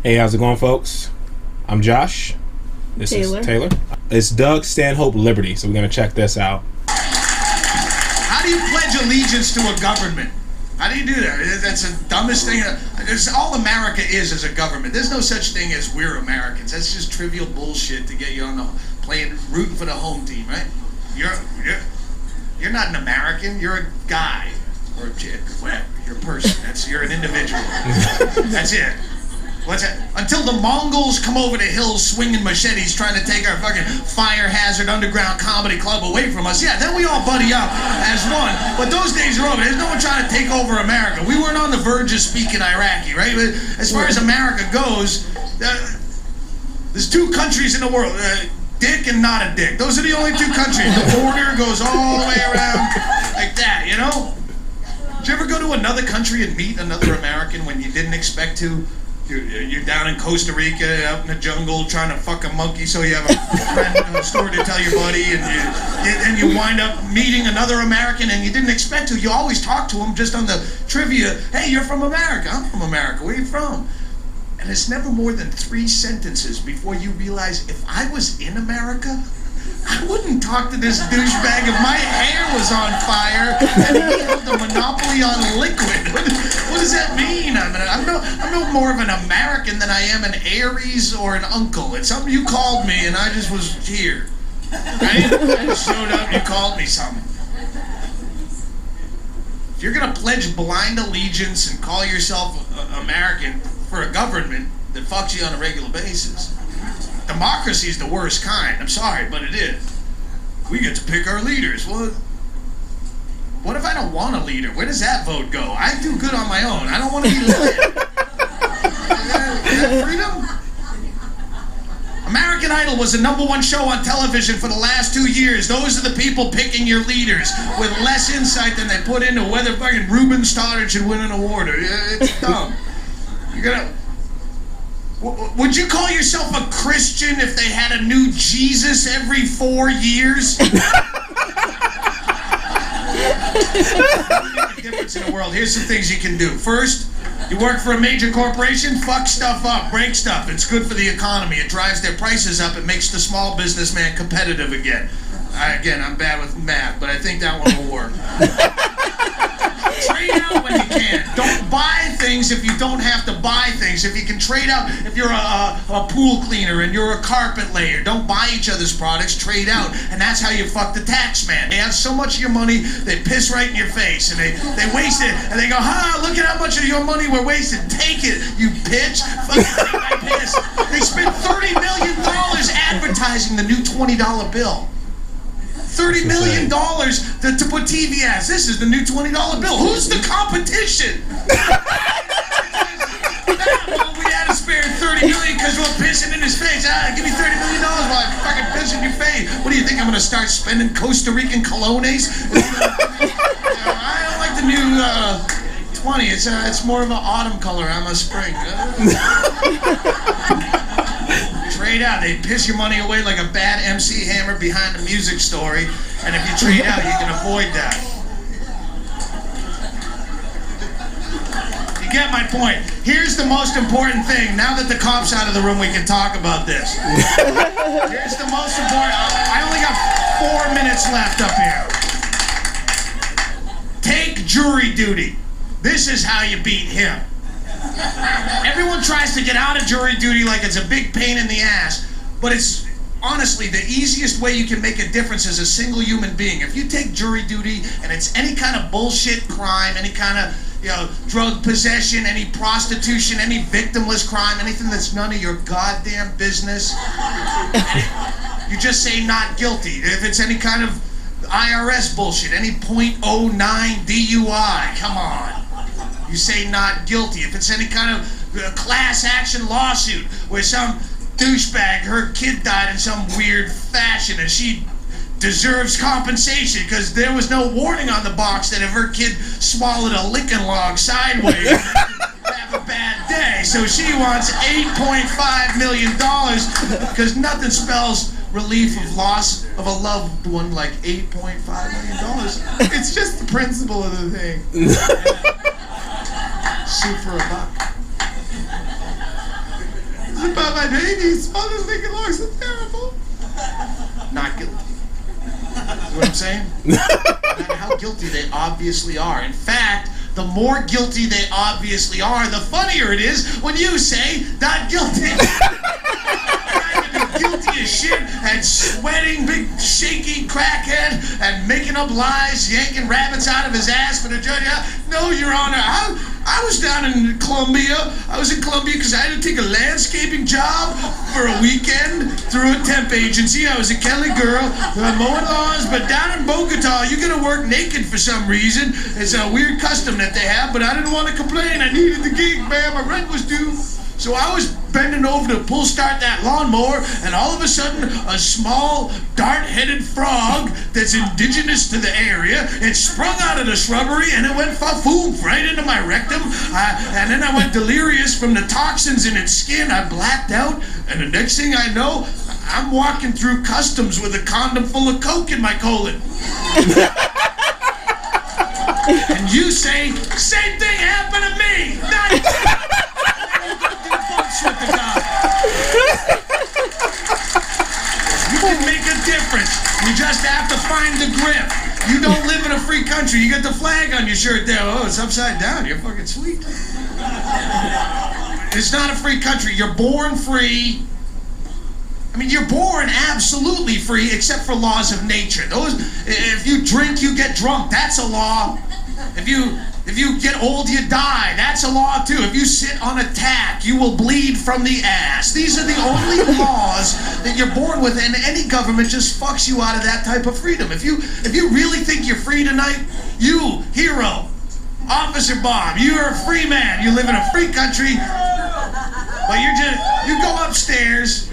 Hey, how's it going, folks? I'm Josh. This Taylor. is Taylor. It's Doug, Stanhope, Liberty. So we're going to check this out. How do you pledge allegiance to a government? How do you do that? That's the dumbest thing. It's all America is a government. There's no such thing as we're Americans. That's just trivial bullshit to get you on the rooting for the home team, right? You're not an American. You're a guy or a chick, whatever. You're a person. You're an individual. That's it. What's that? Until the Mongols come over the hills swinging machetes trying to take our fucking fire hazard underground comedy club away from us, yeah, then we all buddy up as one. But those days are over. There's no one trying to take over America. We weren't on the verge of speaking Iraqi, right? But as far as America goes, there's two countries in the world, dick and not a dick. Those are the only two countries. The border goes all the way around like that, you know? Did you ever go to another country and meet another American when you didn't expect to? You're down in Costa Rica, up in the jungle, trying to fuck a monkey so you have a friend story to tell your buddy, and you wind up meeting another American and you didn't expect to. You always talk to them just on the trivia. Hey, you're from America. I'm from America. Where are you from? And it's never more than 3 sentences before you realize, if I was in America, I wouldn't talk to this douchebag if my hair was on fire and he held the monopoly on liquid. What does that mean? I'm no more of an American than I am an Aries or an uncle. It's something you called me and I just was here. Right? I just showed up and you called me something. If you're going to pledge blind allegiance and call yourself American for a government that fucks you on a regular basis, democracy is the worst kind. I'm sorry, but it is. We get to pick our leaders. Well, what if I don't want a leader? Where does that vote go? I do good on my own. I don't want to be led. Is that freedom? American Idol was the #1 show on television for the last 2 years. Those are the people picking your leaders with less insight than they put into whether fucking Ruben Stoddard should win an award. It's dumb. You're gonna... Would you call yourself a Christian if they had a new Jesus every 4 years? The difference in the world. Here's some things you can do. First, you work for a major corporation, fuck stuff up, break stuff. It's good for the economy. It drives their prices up. It makes the small businessman competitive again. I'm bad with math, but I think that one will work. Trade out when you can. Don't buy things if you don't have to buy things. If you can trade out, if you're a pool cleaner and you're a carpet layer, don't buy each other's products, trade out. And that's how you fuck the tax man. They have so much of your money, they piss right in your face. And they waste it. And they go, look at how much of your money we're wasting. Take it, you bitch. Fucking take my piss. They spent $30 million advertising the new $20 bill. $30 million to put TV ads. This is the new $20 bill. Who's the competition? Well, we had to spare $30 million because we're pissing in his face. Give me $30 million while I fucking piss in your face. What do you think? I'm going to start spending Costa Rican colones? I don't like the new 20. It's more of an autumn color. I'm a spring. Trade out. They piss your money away like a bad MC Hammer behind the music story. And if you trade out, you can avoid that. You get my point. Here's the most important thing. Now that the cop's out of the room, we can talk about this. Here's the most important. I only got 4 minutes left up here. Take jury duty. This is how you beat him. Everyone tries to get out of jury duty like it's a big pain in the ass, but it's honestly the easiest way you can make a difference as a single human being. If you take jury duty and it's any kind of bullshit crime, any kind of drug possession, any prostitution, any victimless crime, anything that's none of your goddamn business, you just say not guilty. If it's any kind of IRS bullshit, any .09 DUI, come on. You say not guilty. If it's any kind of class action lawsuit where some douchebag, her kid died in some weird fashion and she deserves compensation because there was no warning on the box that if her kid swallowed a Lincoln log sideways, have a bad day. So she wants $8.5 million because nothing spells relief of loss of a loved one like $8.5 million. It's just the principle of the thing. Shoot for a buck. about my babies. Mother's Lincoln Logs are terrible. Not guilty. See what I'm saying? No matter how guilty they obviously are. In fact, the more guilty they obviously are, the funnier it is when you say, not guilty. Trying to be guilty as shit and sweating, big shaky crackhead and making up lies, yanking rabbits out of his ass for the judge. No, Your Honor, I was down in Colombia. I was in Colombia because I had to take a landscaping job for a weekend through a temp agency. I was a Kelly girl, mowing lawns, but down in Bogota, you gotta work naked for some reason. It's a weird custom that they have, but I didn't want to complain. I needed the gig, man. My rent was due. So I was bending over to pull start that lawnmower, and all of a sudden, a small, dart-headed frog that's indigenous to the area, it sprung out of the shrubbery, and it went fa-foom right into my rectum, and then I went delirious from the toxins in its skin. I blacked out, and the next thing I know, I'm walking through customs with a condom full of coke in my colon. And you say, same thing happened to me! With the guy. You can make a difference. You just have to find the grip. You don't live in a free country. You got the flag on your shirt there. Oh, it's upside down. You're fucking sweet. It's not a free country. You're born free. I mean, you're born absolutely free, except for laws of nature. Those, if you drink, you get drunk. That's a law. If you get old, you die. That's a law too. If you sit on a tack, you will bleed from the ass. These are the only laws that you're born with, and any government just fucks you out of that type of freedom. If you really think you're free tonight, you, hero, Officer Bob, you're a free man. You live in a free country, but you go upstairs,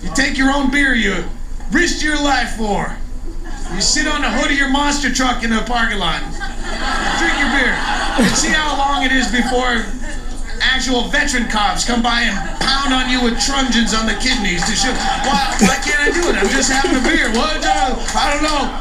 you take your own beer you risked your life for. You sit on the hood of your monster truck in the parking lot. Drink your beer. And see how long it is before actual veteran cops come by and pound on you with truncheons on the kidneys to show. Why can't I do it? I'm just having a beer. What? I don't know.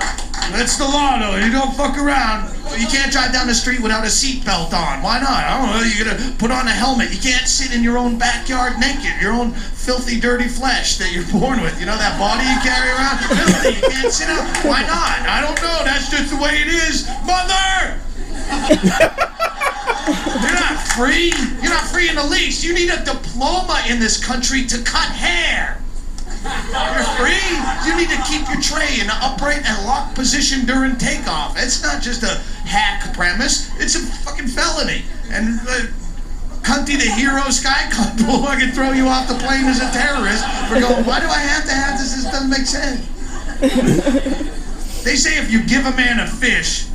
That's the law, though. You don't fuck around. You can't drive down the street without a seatbelt on. Why not? I don't know. You gotta put on a helmet. You can't sit in your own backyard naked. Your own filthy, dirty flesh that you're born with. You know that body you carry around? Filthy. You can't sit out. Why not? I don't know. That's just the way it is. Mother! You're not free. You're not free in the least. You need a diploma in this country to cut hair. You're free. You need to keep your tray in an upright and locked position during takeoff. It's not just a hack premise. It's a fucking felony. And Cunty the hero sky cunt will fucking throw you off the plane as a terrorist for going, why do I have to have this? This doesn't make sense. They say if you give a man a fish,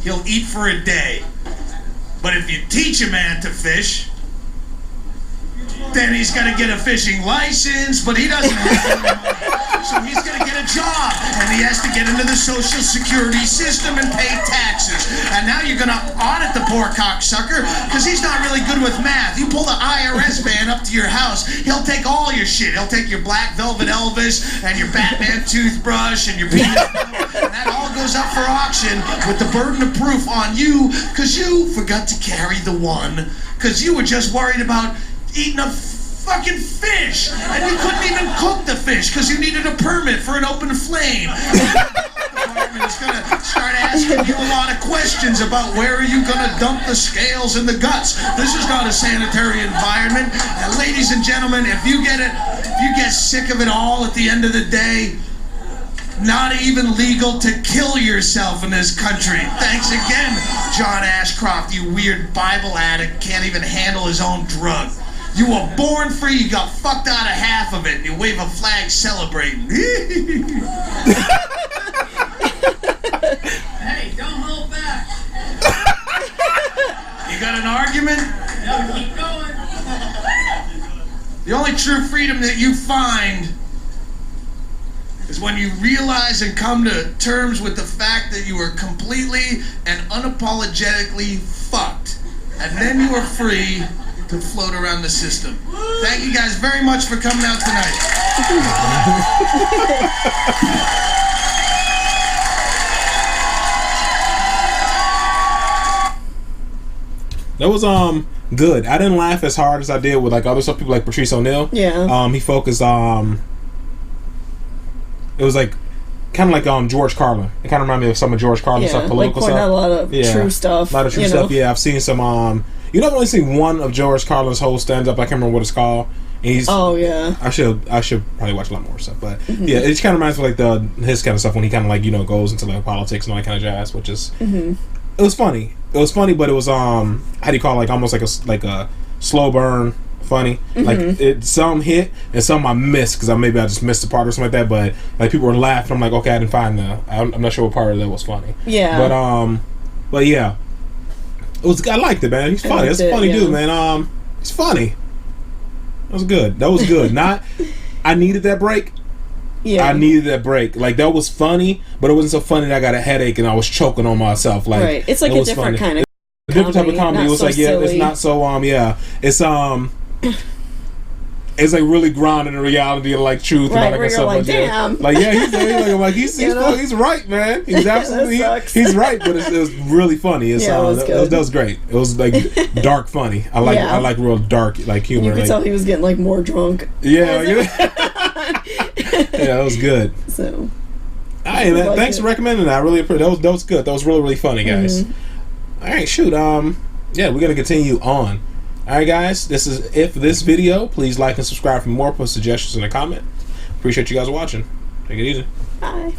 he'll eat for a day. But if you teach a man to fish, then he's gonna get a fishing license, but he doesn't have any money. So he's gonna get a job, and he has to get into the social security system and pay taxes. And now you're gonna audit the poor cocksucker, because he's not really good with math. You pull the IRS man up to your house, he'll take all your shit. He'll take your Black Velvet Elvis, and your Batman toothbrush, and your peanut butter, and that all goes up for auction with the burden of proof on you, because you forgot to carry the one, because you were just worried about eating a fucking fish, and you couldn't even cook the fish because you needed a permit for an open flame. The department is going to start asking you a lot of questions about where are you going to dump the scales and the guts. This is not a sanitary environment. And ladies and gentlemen, if you get sick of it all at the end of the day, not even legal to kill yourself in this country. Thanks again, John Ashcroft, you weird Bible addict, can't even handle his own drug. You were born free, you got fucked out of half of it, and you wave a flag celebrating. Hey, don't hold back. You got an argument? No, keep going. The only true freedom that you find is when you realize and come to terms with the fact that you are completely and unapologetically fucked. And then you are free to float around the system. Thank you guys very much for coming out tonight. That was good. I didn't laugh as hard as I did with like other stuff. People like Patrice O'Neal. Yeah. He focused. It was like kind of like George Carlin. It kind of reminded me of some of George Carlin's stuff, political like stuff. A lot of true stuff. A lot of true stuff. Yeah, I've seen some. You know, I've only seen one of George Carlin's whole stand up. I can't remember what it's called. And he's, I should probably watch a lot more stuff. But yeah, it just kind of reminds me of like his kind of stuff when he kind of like goes into like politics and all that kind of jazz, which is it was funny. It was funny, but it was how do you call it, like almost like a slow burn funny. Like some hit and some I missed because I just missed a part or something like that. But like people were laughing. I'm like, okay, I didn't find I'm not sure what part of that was funny. Yeah. But yeah, it was. I liked it, man. He's funny. That's a funny dude, man. He's funny. That was good. That was good. I needed that break. Yeah. I needed that break. Like, that was funny, but it wasn't so funny that I got a headache and I was choking on myself. Like, right. It's like a different kind of a different type of comedy. It was so like, silly. It's not so it's like really grounded in reality and like truth. Right, and all that where kind of you're stuff. like, damn. Like, yeah, he's right, man. He's absolutely he's right, but it was really funny. It's, that was great. It was like dark funny. I like real dark like humor. You could tell he was getting like more drunk. Yeah, that was good. So, hey man, thanks for recommending that. I really appreciate that was good. That was really funny, guys. All right, shoot. Yeah, we're gonna continue on. All right, guys. This is it for this video. Please like and subscribe for more. Post suggestions in the comment. Appreciate you guys watching. Take it easy. Bye.